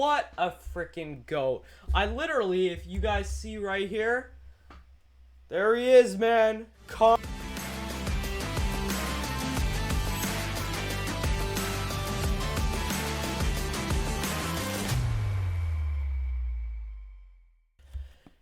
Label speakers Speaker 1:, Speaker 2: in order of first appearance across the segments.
Speaker 1: What a freaking goat. I literally, if you guys see right here, there he is, man.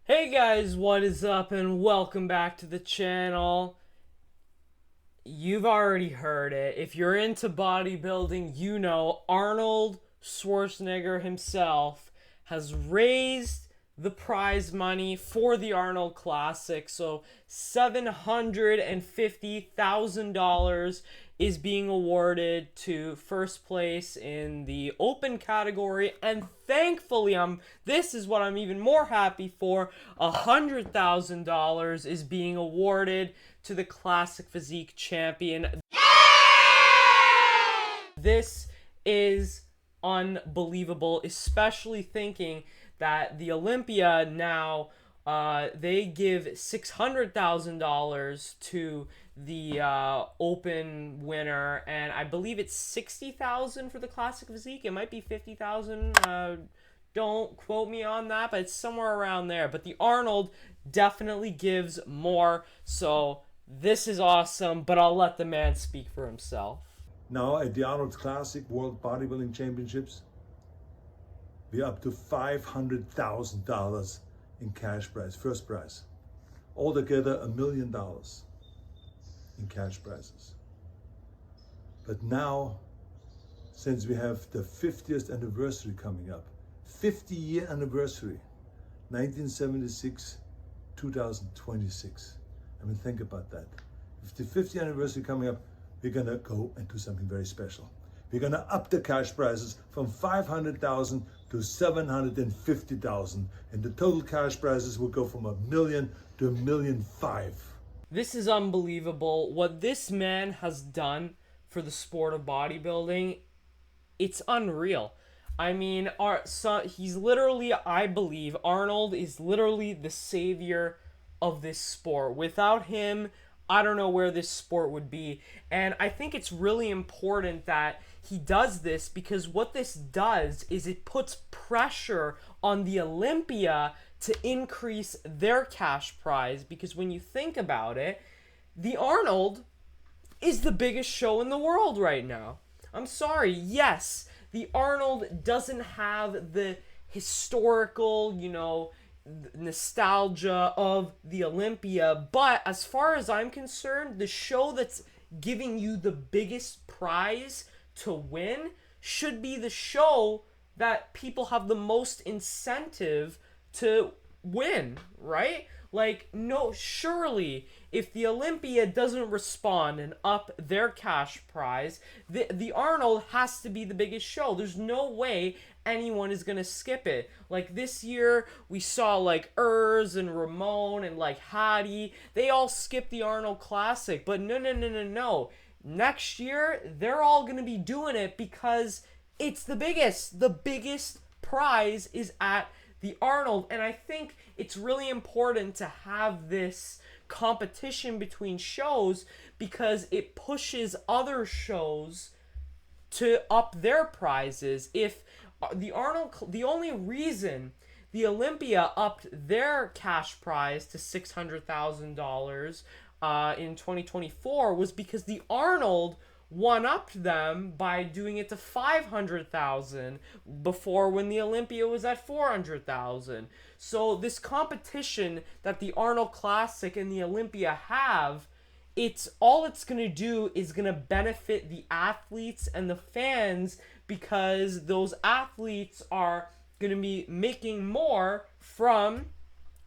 Speaker 1: Hey guys, what is up and welcome back to the channel. You've already heard it. If you're into bodybuilding, you know Arnold Schwarzenegger himself has raised the prize money for the Arnold Classic. So $750,000 is being awarded to first place in the open category, and thankfully this is what I'm even more happy for, $100,000 is being awarded to the classic physique champion. This is unbelievable, especially thinking that the Olympia now they give $600,000 to the open winner, and I believe it's $60,000 for the classic physique. It might be $50,000. Don't quote me on that, but it's somewhere around there. But the Arnold definitely gives more, so this is awesome. But I'll let the man speak for himself.
Speaker 2: Now at the Arnold Classic World Bodybuilding Championships, we're up to $500,000 in cash prize, first prize. Altogether $1 million in cash prizes. But now, since we have the 50th anniversary coming up, 50-year anniversary, 1976, 2026. I mean, think about that. With the 50th anniversary coming up, we're gonna go and do something very special. We're gonna up the cash prizes from $500,000 to $750,000, and the total cash prizes will go from $1 million to $1.5 million.
Speaker 1: This is unbelievable. What this man has done for the sport of bodybuilding, it's unreal. I mean, he's literally, I believe, Arnold is literally the savior of this sport. Without him, I don't know where this sport would be. And I think it's really important that he does this, because what this does is it puts pressure on the Olympia to increase their cash prize. Because when you think about it, the Arnold is the biggest show in the world right now. I'm sorry, yes, the Arnold doesn't have the historical, nostalgia of the Olympia, but as far as I'm concerned, the show that's giving you the biggest prize to win should be the show that people have the most incentive to win, right? Like, no, surely if the Olympia doesn't respond and up their cash prize, the Arnold has to be the biggest show. There's no way anyone is gonna skip it. Like this year, we saw like Urs and Ramon and like Hadi. They all skipped the Arnold Classic, but no. Next year, they're all gonna be doing it because it's the biggest. The biggest prize is at the Arnold, and I think it's really important to have this competition between shows because it pushes other shows to up their prizes. If the only reason the Olympia upped their cash prize to $600,000 in 2024 was because the Arnold one-upped them by doing it to $500,000 before, when the Olympia was at $400,000. So this competition that the Arnold Classic and the Olympia have, it's going to do is going to benefit the athletes and the fans, because those athletes are going to be making more from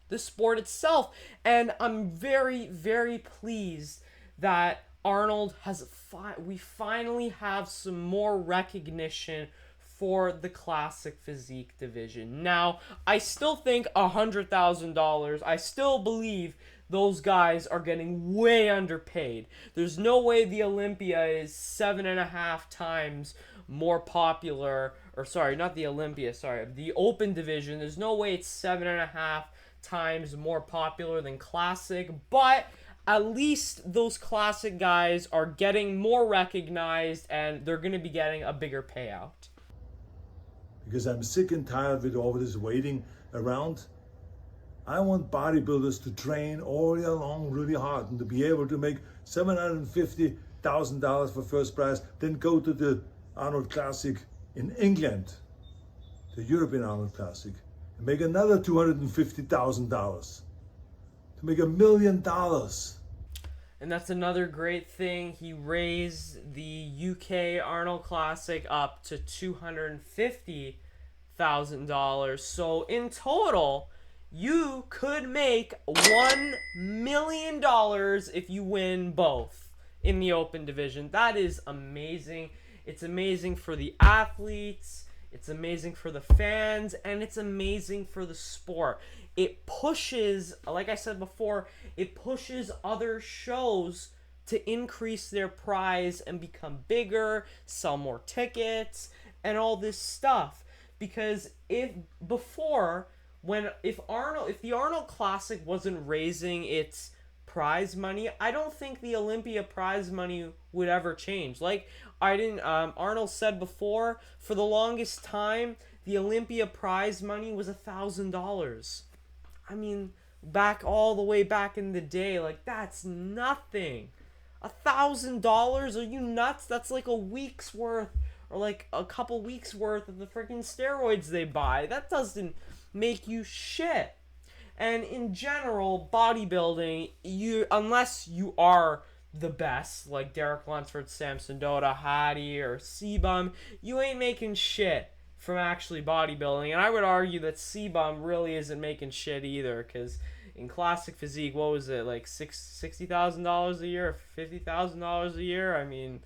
Speaker 1: the sport itself. And I'm very, very pleased that Arnold we finally have some more recognition for the classic physique division. Now, I still think $100,000, I still believe those guys are getting way underpaid. There's no way the Olympia is 7.5 times more popular, or sorry, not the Olympia, sorry, the open division. There's no way it's 7.5 times more popular than classic, but at least those classic guys are getting more recognized, and they're going to be getting a bigger payout.
Speaker 2: because I'm sick and tired with all this waiting around. I want bodybuilders to train all year long really hard and to be able to make $750,000 for first prize, then go to the Arnold Classic in England, the European Arnold Classic, and make another $250,000 to make $1 million.
Speaker 1: And that's another great thing. He raised the UK Arnold Classic up to $250,000. So in total, you could make $1 million if you win both in the open division. That is amazing. It's amazing for the athletes, it's amazing for the fans, and it's amazing for the sport. It pushes, like I said before, it pushes other shows to increase their prize and become bigger, sell more tickets, and all this stuff. Because if the Arnold Classic wasn't raising its prize money, I don't think the Olympia prize money would ever change. Like Arnold said before, for the longest time, the Olympia prize money was $1,000. I mean, all the way back in the day, like, that's nothing. $1,000? Are you nuts? That's like a week's worth, or like a couple weeks worth of the freaking steroids they buy. That doesn't make you shit. And in general, bodybuilding, unless you are the best, like Derek Lunsford, Samson Dota, Hadi, or C-Bum, you ain't making shit from actually bodybuilding. And I would argue that C-Bum really isn't making shit either, because in classic physique, what was it, like $60,000 a year, $50,000 a year? I mean,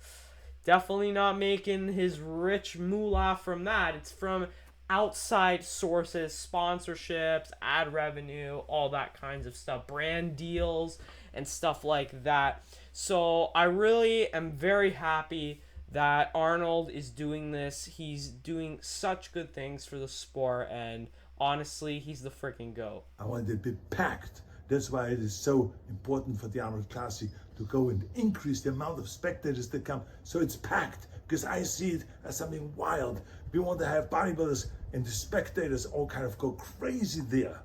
Speaker 1: definitely not making his rich moolah from that. It's from outside sources, sponsorships, ad revenue, all that kinds of stuff, brand deals, and stuff like that. So I really am very happy that Arnold is doing this. He's doing such good things for the sport, and honestly, he's the freaking GOAT.
Speaker 2: I want it to be packed. That's why it is so important for the Arnold Classic to go and increase the amount of spectators that come, so it's packed, because I see it as something wild. We want to have bodybuilders and the spectators all kind of go crazy there,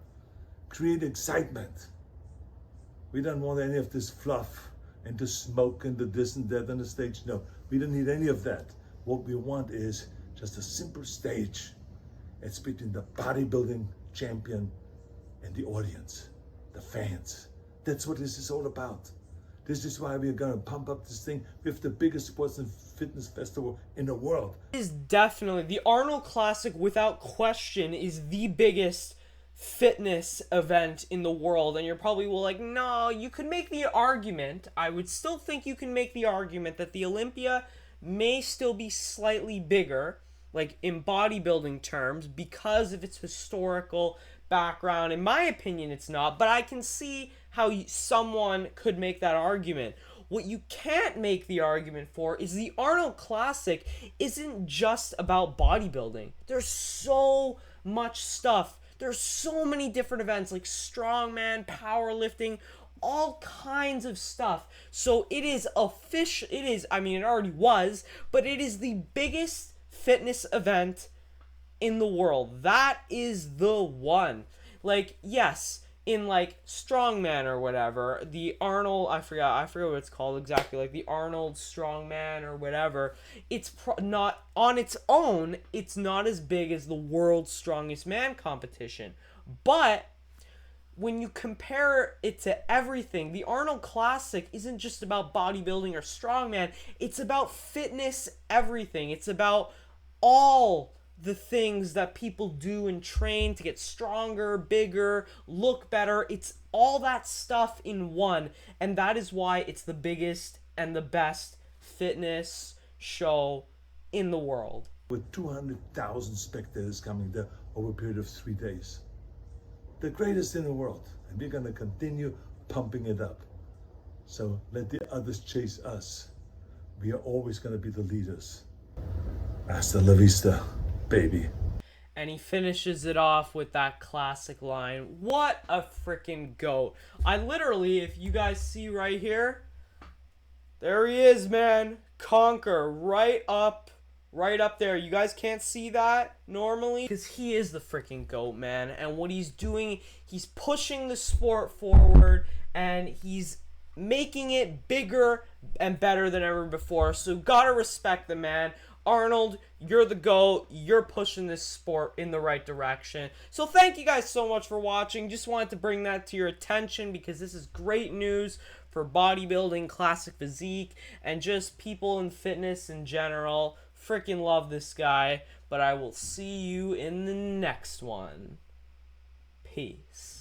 Speaker 2: create excitement. We don't want any of this fluff and the smoke and the this and that on the stage. No, we don't need any of that. What we want is just a simple stage. It's between the bodybuilding champion and the audience, the fans. That's what this is all about. This is why we're going to pump up this thing with the biggest sports and fitness festival in the world.
Speaker 1: It is definitely, the Arnold Classic, without question, is the biggest fitness event in the world. And you're probably like, no, you could make the argument, I would still think you can make the argument that the Olympia may still be slightly bigger, like in bodybuilding terms, because of its historical background. In my opinion, it's not, but I can see how someone could make that argument. What you can't make the argument for is the Arnold Classic isn't just about bodybuilding. There's so much stuff. There's so many different events like strongman, powerlifting, all kinds of stuff. So it is official. It already was, but it is the biggest fitness event in the world. That is the one. Like, yes, in like strongman or whatever, the Arnold, I forgot what it's called exactly, like the Arnold strongman or whatever, it's not on its own, it's not as big as the world's strongest man competition. But when you compare it to everything, the Arnold Classic isn't just about bodybuilding or strongman, it's about fitness, everything. It's about all the things that people do and train to get stronger, bigger, look better. It's all that stuff in one, and that is why it's the biggest and the best fitness show in the world.
Speaker 2: With 200,000 spectators coming there over a period of 3 days. The greatest in the world, and we're going to continue pumping it up. So let the others chase us. We are always going to be the leaders. Hasta la vista, baby.
Speaker 1: And he finishes it off with that classic line. What a freaking GOAT. I literally, if you guys see right here, there he is, man. Conquer right up right up there. You guys can't see that normally because he is the freaking GOAT, man. And what he's doing, he's pushing the sport forward and he's making it bigger and better than ever before. So gotta respect the man. Arnold, you're the GOAT. You're pushing this sport in the right direction. So thank you guys so much for watching. Just wanted to bring that to your attention because this is great news for bodybuilding, classic physique, and just people in fitness in general. Freaking love this guy. But I will see you in the next one. Peace.